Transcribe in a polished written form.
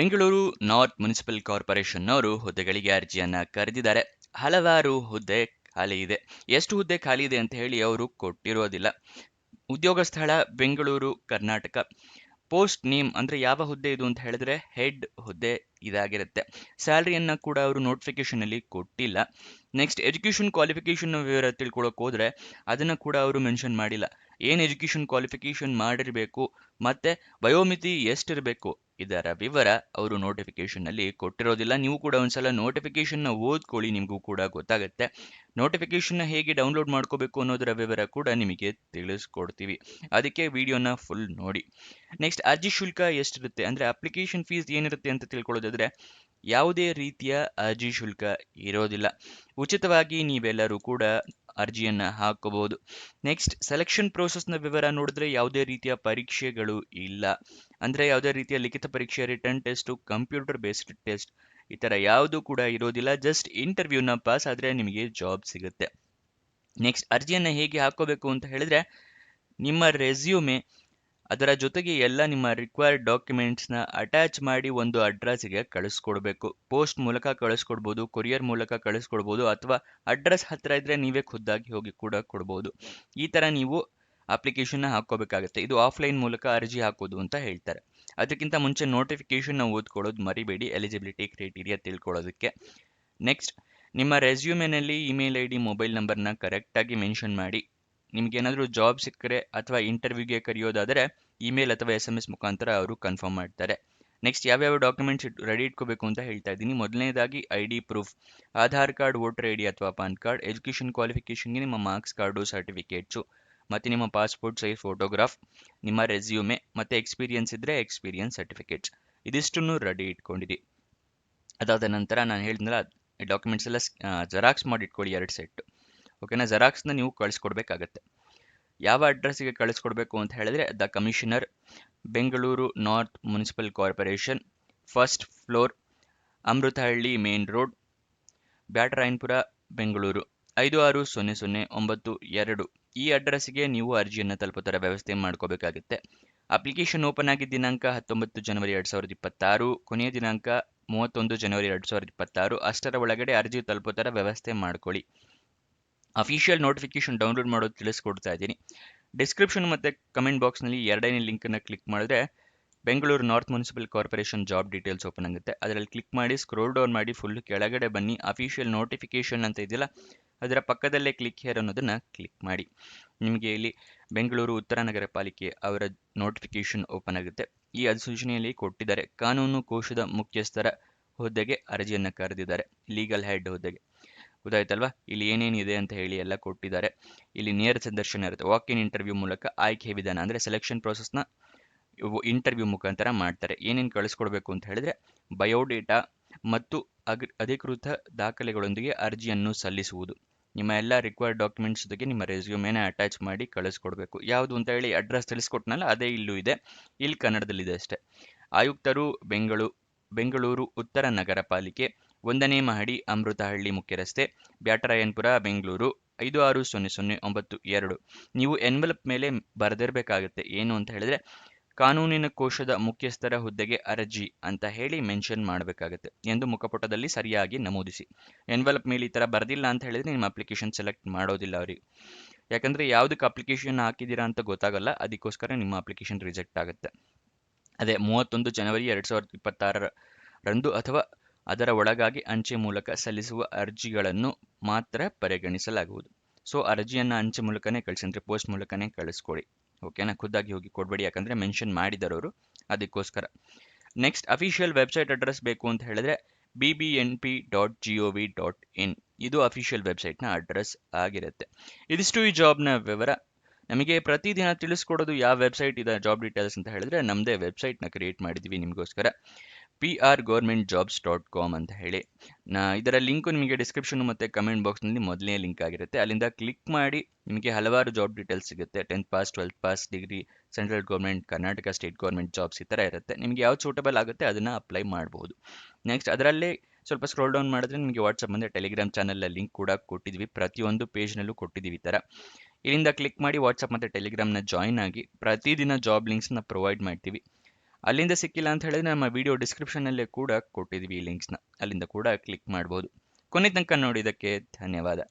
Bengaluru north municipal ಕಾರ್ಪೊರೇಷನ್ನವರು ಹುದ್ದೆಗಳಿಗೆ ಅರ್ಜಿಯನ್ನ ಕರೆದಿದ್ದಾರೆ. ಹಲವಾರು ಹುದ್ದೆ ಖಾಲಿ ಇದೆ. ಎಷ್ಟು ಹುದ್ದೆ ಖಾಲಿ ಇದೆ ಅಂತ ಹೇಳಿ ಅವರು ಕೊಟ್ಟಿರೋದಿಲ್ಲ. ಉದ್ಯೋಗ ಸ್ಥಳ ಬೆಂಗಳೂರು, ಕರ್ನಾಟಕ. ಪೋಸ್ಟ್ ನೇಮ್ ಅಂದ್ರೆ ಯಾವ ಹುದ್ದೆ ಇದು ಅಂತ ಹೇಳಿದ್ರೆ ಹೆಡ್ ಹುದ್ದೆ ಇದಾಗಿರುತ್ತೆ. ಸ್ಯಾಲರಿಯನ್ನ ಕೂಡ ಅವರು ನೋಟಿಫಿಕೇಶನ್ ಅಲ್ಲಿ ಕೊಟ್ಟಿಲ್ಲ. ನೆಕ್ಸ್ಟ್ ಎಜುಕೇಶನ್ ಕ್ವಾಲಿಫಿಕೇಶನ್ ವಿವರ ತಿಳ್ಕೊಳಕ್ ಹೋದ್ರೆ ಅದನ್ನ ಕೂಡ ಅವರು ಮೆನ್ಷನ್ ಮಾಡಿಲ್ಲ. ಏನ್ ಎಜುಕೇಶನ್ ಕ್ವಾಲಿಫಿಕೇಶನ್ ಮಾಡಿರ್ಬೇಕು ಮತ್ತೆ ವಯೋಮಿತಿ ಎಷ್ಟಿರಬೇಕು ಇದರ ವಿವರ ಅವರು ನೋಟಿಫಿಕೇಶನ್ ಅಲ್ಲಿ ಕೊಟ್ಟಿರೋದಿಲ್ಲ. ನೀವು ಕೂಡ ಒಂದ್ಸಲ ನೋಟಿಫಿಕೇಶನ್ ನ ಓದ್ಕೊಳ್ಳಿ, ನಿಮಗೂ ಕೂಡ ಗೊತ್ತಾಗುತ್ತೆ. ನೋಟಿಫಿಕೇಶನ್ ನ ಹೇಗೆ ಡೌನ್ಲೋಡ್ ಮಾಡ್ಕೋಬೇಕು ಅನ್ನೋದರ ವಿವರ ಕೂಡ ನಿಮಗೆ ತಿಳಿಸ್ಕೊಡ್ತೀವಿ. ಅದಕ್ಕೆ ವಿಡಿಯೋನ ಫುಲ್ ನೋಡಿ. ನೆಕ್ಸ್ಟ್ ಅರ್ಜಿ ಶುಲ್ಕ ಎಷ್ಟಿರುತ್ತೆ ಅಂದ್ರೆ ಅಪ್ಲಿಕೇಶನ್ ಫೀಸ್ ಏನಿರುತ್ತೆ ಅಂತ ತಿಳ್ಕೊಳ್ಳೋದಾದ್ರೆ ಯಾವುದೇ ರೀತಿಯ ಅರ್ಜಿ ಶುಲ್ಕ ಇರೋದಿಲ್ಲ. ಉಚಿತವಾಗಿ ನೀವೆಲ್ಲರೂ ಕೂಡ ಅರ್ಜಿಯನ್ನ ಹಾಕಬಹುದು. ನೆಕ್ಸ್ಟ್ ಸೆಲೆಕ್ಷನ್ ಪ್ರೋಸೆಸ್ನ ವಿವರ ನೋಡಿದ್ರೆ ಯಾವುದೇ ರೀತಿಯ ಪರೀಕ್ಷೆಗಳು ಇಲ್ಲ. ಅಂದ್ರೆ ಯಾವುದೇ ರೀತಿಯ ಲಿಖಿತ ಪರೀಕ್ಷೆ, return test, computer based test ಈ ತರ ಯಾವುದು ಕೂಡ ಇರೋದಿಲ್ಲ. ಜಸ್ಟ್ ಇಂಟರ್ವ್ಯೂನ ಪಾಸ್ ಆದ್ರೆ ನಿಮಗೆ ಜಾಬ್ ಸಿಗುತ್ತೆ. ನೆಕ್ಸ್ಟ್ ಅರ್ಜಿಯನ್ನ ಹೇಗೆ ಹಾಕೋಬೇಕು ಅಂತ ಹೇಳಿದ್ರೆ ನಿಮ್ಮ ರೆಸ್ಯೂಮೆ ಅದರ ಜೊತೆಗೆ ಎಲ್ಲ ನಿಮ್ಮ ರಿಕ್ವೈರ್ಡ್ ಡಾಕ್ಯುಮೆಂಟ್ಸ್ನ ಅಟ್ಯಾಚ್ ಮಾಡಿ ಒಂದು ಅಡ್ರೆಸ್ಗೆ ಕಳಿಸ್ಕೊಡ್ಬೇಕು. ಪೋಸ್ಟ್ ಮೂಲಕ ಕಳಿಸ್ಕೊಡ್ಬೋದು, ಕೊರಿಯರ್ ಮೂಲಕ ಕಳಿಸ್ಕೊಡ್ಬೋದು, ಅಥವಾ ಅಡ್ರೆಸ್ ಹತ್ರ ಇದ್ರೆ ನೀವೇ ಖುದ್ದಾಗಿ ಹೋಗಿ ಕೂಡ ಕೊಡ್ಬೋದು. ಈ ತರ ನೀವು ಅಪ್ಲಿಕೇಶನ್ ಹಾಕೋಬೇಕಾಗುತ್ತೆ. ಇದು ಆಫ್ಲೈನ್ ಮೂಲಕ ಅರ್ಜಿ ಹಾಕೋದು ಅಂತ ಹೇಳ್ತಾರೆ. ಅದಕ್ಕಿಂತ ಮುಂಚೆ ನೋಟಿಫಿಕೇಶನ್ ಓದ್ಕೊಳ್ಳೋದು ಮರಿಬೇಡಿ, ಎಲಿಜಿಬಿಲಿಟಿ ಕ್ರೈಟೀರಿಯಾ ತಿಳ್ಕೊಳ್ಳೋದಕ್ಕೆ. ನೆಕ್ಸ್ಟ್ ನಿಮ್ಮ ರೆಸ್ಯೂಮೆನಲ್ಲಿ ಇಮೇಲ್ ಐ ಡಿ, ಮೊಬೈಲ್ ನಂಬರ್ನ ಕರೆಕ್ಟಾಗಿ ಮೆನ್ಷನ್ ಮಾಡಿ. ನಿಮ್ಗೇನಾದರೂ ಜಾಬ್ ಸಿಕ್ಕರೆ ಅಥವಾ ಇಂಟರ್ವ್ಯೂಗೆ ಕರೆಯೋದಾದರೆ ಇಮೇಲ್ ಅಥವಾ SMS ಮುಖಾಂತರ ಅವರು ಕನ್ಫರ್ಮ್ ಮಾಡ್ತಾರೆ. ನೆಕ್ಸ್ಟ್ ಯಾವ್ಯಾವ ಡಾಕ್ಯುಮೆಂಟ್ಸ್ ರೆಡಿ ಇಟ್ಕೋಬೇಕು ಅಂತ ಹೇಳ್ತಾ ಇದ್ದೀನಿ. ಮೊದಲನೇದಾಗಿ ID proof, Aadhaar card, voter ID ಅಥವಾ ಪಾನ್ ಕಾರ್ಡ್, ಎಜುಕೇಷನ್ ಕ್ವಾಲಿಫಿಕೇಷನ್ಗೆ ನಿಮ್ಮ ಮಾರ್ಕ್ಸ್ ಕಾರ್ಡು, ಸರ್ಟಿಫಿಕೇಟ್ಸು, ಮತ್ತು ನಿಮ್ಮ ಪಾಸ್ಪೋರ್ಟ್ ಸೈಜ್ ಫೋಟೋಗ್ರಾಫ್, ನಿಮ್ಮ ರೆಸ್ಯೂಮೆ ಮತ್ತು ಎಕ್ಸ್ಪೀರಿಯನ್ಸ್ ಇದ್ದರೆ ಎಕ್ಸ್ಪೀರಿಯನ್ಸ್ ಸರ್ಟಿಫಿಕೇಟ್ಸ್ ಇದಿಷ್ಟನ್ನು ರೆಡಿ ಇಟ್ಕೊಂಡಿರಿ. ಅದಾದ ನಂತರ ನಾನು ಹೇಳಿದ್ನಲ್ಲ ಡಾಕ್ಯುಮೆಂಟ್ಸ್ ಎಲ್ಲ ಜೆರಾಕ್ಸ್ ಮಾಡಿ ಇಟ್ಕೊಳ್ಳಿ 2 ಸೆಟ್. ಓಕೆನಾ? ಜೆರಾಕ್ಸ್ನ ನೀವು ಕಳಿಸ್ಕೊಡ್ಬೇಕಾಗತ್ತೆ. ಯಾವ ಅಡ್ರೆಸ್ಗೆ ಕಳಿಸ್ಕೊಡ್ಬೇಕು ಅಂತ ಹೇಳಿದ್ರೆ the commissioner, Bengaluru north municipal corporation, first floor, Amruthahalli main road, Byatarayanapura, Bengaluru 560092. ಈ ಅಡ್ರೆಸ್ಗೆ ನೀವು ಅರ್ಜಿಯನ್ನು ತಲುಪುತ್ತರ ವ್ಯವಸ್ಥೆ ಮಾಡ್ಕೋಬೇಕಾಗುತ್ತೆ. ಅಪ್ಲಿಕೇಶನ್ ಓಪನ್ ಆಗಿದ್ದ ದಿನಾಂಕ 19 ಜನವರಿ 2026, ಕೊನೆಯ ದಿನಾಂಕ 31 ಜನವರಿ 2026. ಅಷ್ಟರ ಒಳಗಡೆ ಅರ್ಜಿ ತಲುಪುತ್ತರ ವ್ಯವಸ್ಥೆ ಮಾಡ್ಕೊಳ್ಳಿ. ಅಫಿಷಿಯಲ್ ನೋಟಿಫಿಕೇಶನ್ ಡೌನ್ಲೋಡ್ ಮಾಡೋದು ತಿಳಿಸ್ಕೊಡ್ತಾ ಇದ್ದೀನಿ. ಡಿಸ್ಕ್ರಿಪ್ಷನ್ ಮತ್ತು ಕಮೆಂಟ್ ಬಾಕ್ಸ್ನಲ್ಲಿ ಎರಡನೇ ಲಿಂಕನ್ನು ಕ್ಲಿಕ್ ಮಾಡಿದ್ರೆ Bengaluru north municipal corporation job details open ಆಗುತ್ತೆ. ಅದರಲ್ಲಿ ಕ್ಲಿಕ್ ಮಾಡಿ ಸ್ಕ್ರೋಲ್ ಡೌನ್ ಮಾಡಿ ಫುಲ್ ಕೆಳಗಡೆ ಬನ್ನಿ. ಅಫಿಷಿಯಲ್ ನೋಟಿಫಿಕೇಶನ್ ಅಂತ ಇದೆಯಲ್ಲ ಅದರ ಪಕ್ಕದಲ್ಲೇ ಕ್ಲಿಕ್ ಹೇರ್ ಅನ್ನೋದನ್ನು ಕ್ಲಿಕ್ ಮಾಡಿ. ನಿಮಗೆ ಇಲ್ಲಿ ಬೆಂಗಳೂರು ಉತ್ತರ ನಗರ ಪಾಲಿಕೆ ಅವರ ನೋಟಿಫಿಕೇಶನ್ ಓಪನ್ ಆಗುತ್ತೆ. ಈ ಅಧಿಸೂಚನೆಯಲ್ಲಿ ಕೊಟ್ಟಿದ್ದಾರೆ ಕಾನೂನು ಕೋಶದ ಮುಖ್ಯಸ್ಥರ ಹುದ್ದೆಗೆ ಅರ್ಜಿಯನ್ನು ಕರೆದಿದ್ದಾರೆ. ಲೀಗಲ್ ಹೆಡ್ ಹುದ್ದೆಗೆ. ಗೊತ್ತಾಯ್ತಲ್ವಾ? ಇಲ್ಲಿ ಏನೇನಿದೆ ಅಂತ ಹೇಳಿ ಎಲ್ಲ ಕೊಟ್ಟಿದ್ದಾರೆ. ಇಲ್ಲಿ ನೇರ ಸಂದರ್ಶನ ಇರುತ್ತೆ. ವಾಕ್ ಇನ್ ಇಂಟರ್ವ್ಯೂ ಮೂಲಕ ಆಯ್ಕೆ ವಿಧಾನ ಅಂದರೆ ಸೆಲೆಕ್ಷನ್ ಪ್ರೋಸೆಸ್ನ ಇಂಟರ್ವ್ಯೂ ಮುಖಾಂತರ ಮಾಡ್ತಾರೆ. ಏನೇನು ಕಳಿಸ್ಕೊಡ್ಬೇಕು ಅಂತ ಹೇಳಿದ್ರೆ ಬಯೋಡೇಟಾ ಮತ್ತು ಅಧಿಕೃತ ದಾಖಲೆಗಳೊಂದಿಗೆ ಅರ್ಜಿಯನ್ನು ಸಲ್ಲಿಸುವುದು. ನಿಮ್ಮ ಎಲ್ಲ ರಿಕ್ವೈರ್ಡ್ ಡಾಕ್ಯುಮೆಂಟ್ಸ್ ಜೊತೆಗೆ ನಿಮ್ಮ ರೆಸ್ಯೂಮೇನ ಅಟ್ಯಾಚ್ ಮಾಡಿ ಕಳಿಸ್ಕೊಡ್ಬೇಕು. ಯಾವುದು ಅಂತ ಹೇಳಿ ಅಡ್ರೆಸ್ ತಿಳಿಸ್ಕೊಟ್ನಲ್ಲ ಅದೇ ಇಲ್ಲೂ ಇದೆ. ಇಲ್ಲಿ ಕನ್ನಡದಲ್ಲಿದೆ ಅಷ್ಟೇ. ಆಯುಕ್ತರು ಬೆಂಗಳೂರು ಉತ್ತರ ನಗರ ಪಾಲಿಕೆ, 1ನೇ ಮಹಡಿ, ಅಮೃತಹಳ್ಳಿ ಮುಖ್ಯ ರಸ್ತೆ, ಬ್ಯಾಟರಾಯನಪುರ, ಬೆಂಗಳೂರು 560092. ನೀವು ಎನ್ವೆಲಪ್ ಮೇಲೆ ಬರೆದಿರಬೇಕಾಗುತ್ತೆ. ಏನು ಅಂತ ಹೇಳಿದ್ರೆ ಕಾನೂನಿನ ಕೋಶದ ಮುಖ್ಯಸ್ಥರ ಹುದ್ದೆಗೆ ಅರ್ಜಿ ಅಂತ ಹೇಳಿ ಮೆನ್ಷನ್ ಮಾಡಬೇಕಾಗುತ್ತೆ ಎಂದು ಮುಖಪುಟದಲ್ಲಿ ಸರಿಯಾಗಿ ನಮೂದಿಸಿ. ಎನ್ವೆಲಪ್ ಮೇಲೆ ಈ ಥರ ಬರೆದಿಲ್ಲ ಅಂತ ಹೇಳಿದ್ರೆ ನಿಮ್ಮ ಅಪ್ಲಿಕೇಶನ್ ಸೆಲೆಕ್ಟ್ ಮಾಡೋದಿಲ್ಲ ಅವರಿಗೆ. ಯಾಕಂದರೆ ಯಾವುದಕ್ಕೆ ಅಪ್ಲಿಕೇಶನ್ ಹಾಕಿದ್ದೀರಾ ಅಂತ ಗೊತ್ತಾಗಲ್ಲ, ಅದಕ್ಕೋಸ್ಕರ ನಿಮ್ಮ ಅಪ್ಲಿಕೇಶನ್ ರಿಜೆಕ್ಟ್ ಆಗುತ್ತೆ. ಅದೇ 31 ಜನವರಿ 2026 ಅಥವಾ ಅದರ ಒಳಗಾಗಿ ಅಂಚೆ ಮೂಲಕ ಸಲ್ಲಿಸುವ ಅರ್ಜಿಗಳನ್ನು ಮಾತ್ರ ಪರಿಗಣಿಸಲಾಗುವುದು. ಸೊ ಅರ್ಜಿಯನ್ನು ಅಂಚೆ ಮೂಲಕನೇ ಕಳಿಸಿ, ಅಂದರೆ ಪೋಸ್ಟ್ ಮೂಲಕನೇ ಕಳಿಸ್ಕೊಡಿ. ಓಕೆನಾ? ಖುದ್ದಾಗಿ ಹೋಗಿ ಕೊಡಬೇಡಿ, ಯಾಕಂದರೆ ಮೆನ್ಷನ್ ಮಾಡಿದರವರು, ಅದಕ್ಕೋಸ್ಕರ. ನೆಕ್ಸ್ಟ್ ಅಫಿಷಿಯಲ್ ವೆಬ್ಸೈಟ್ ಅಡ್ರೆಸ್ ಬೇಕು ಅಂತ ಹೇಳಿದ್ರೆ bbnp.gov.in ಇದು ಅಫಿಷಿಯಲ್ ವೆಬ್ಸೈಟ್ನ ಅಡ್ರೆಸ್ ಆಗಿರುತ್ತೆ. ಇದಿಷ್ಟು ಈ ಜಾಬ್ನ ವಿವರ. ನಮಗೆ ಪ್ರತಿದಿನ ತಿಳಿಸ್ಕೊಡೋದು ಯಾವ ವೆಬ್ಸೈಟ್ ಇದೆ ಜಾಬ್ ಡೀಟೇಲ್ಸ್ ಅಂತ ಹೇಳಿದ್ರೆ ನಮ್ಮದೇ ವೆಬ್ಸೈಟ್ನ ಕ್ರಿಯೇಟ್ ಮಾಡಿದ್ದೀವಿ ನಿಮಗೋಸ್ಕರ, prgovernmentjobs.com ಅಂತ ಹೇಳಿ. ಇದರ ಲಿಂಕು ನಿಮಗೆ ಡಿಸ್ಕ್ರಿಪ್ಷನ್ ಮತ್ತು ಕಮೆಂಟ್ ಬಾಕ್ಸ್ನಲ್ಲಿ ಮೊದಲನೇ ಲಿಂಕ್ ಆಗಿರುತ್ತೆ. ಅಲ್ಲಿಂದ ಕ್ಲಿಕ್ ಮಾಡಿ ನಿಮಗೆ ಹಲವಾರು ಜಾಬ್ ಡೀಟೇಲ್ಸ್ ಸಿಗುತ್ತೆ. 10th pass, 12th pass, degree, central government, Karnataka state government jobs ಈ ಥರ ಇರುತ್ತೆ. ನಿಮಗೆ ಯಾವ್ದು ಸೂಟಬಲ್ ಆಗುತ್ತೆ ಅದನ್ನು ಅಪ್ಲೈ ಮಾಡ್ಬೋದು. ನೆಕ್ಸ್ಟ್ ಅದರಲ್ಲೇ ಸ್ವಲ್ಪ ಸ್ಕ್ರೋಲ್ ಡೌನ್ ಮಾಡಿದ್ರೆ ನಿಮಗೆ ವಾಟ್ಸಪ್ ಮತ್ತು ಟೆಲಿಗ್ರಾಮ್ ಚಾನಲ್ ಲಿಂಕ್ ಕೂಡ ಕೊಟ್ಟಿದ್ವಿ. ಪ್ರತಿಯೊಂದು ಪೇಜ್ನಲ್ಲೂ ಕೊಟ್ಟಿದ್ದೀವಿ ಈ ಥರ. ಇಲ್ಲಿಂದ ಕ್ಲಿಕ್ ಮಾಡಿ ವಾಟ್ಸಪ್ ಮತ್ತು ಟೆಲಿಗ್ರಾಮ್ನ ಜಾಯಿನ್ ಆಗಿ ಪ್ರತಿದಿನ ಜಾಬ್ ಲಿಂಕ್ಸ್ನ ಪ್ರೊವೈಡ್ ಮಾಡ್ತೀವಿ. ಅಲ್ಲಿಂದ ಸಿಕ್ಕಿಲ್ಲ ಅಂತ ಹೇಳಿದ್ರೆ ನಮ್ಮ ವಿಡಿಯೋ ಡಿಸ್ಕ್ರಿಪ್ಷನ್ನಲ್ಲೇ ಕೂಡ ಕೊಟ್ಟಿದ್ವಿ ಈ ಲಿಂಕ್ಸ್‌ನ. ಅಲ್ಲಿಂದ ಕೂಡ ಕ್ಲಿಕ್ ಮಾಡ್ಬೋದು. ಕೊನೆ ತನಕ ನೋಡಿದ್ದಕ್ಕೆ ಧನ್ಯವಾದ.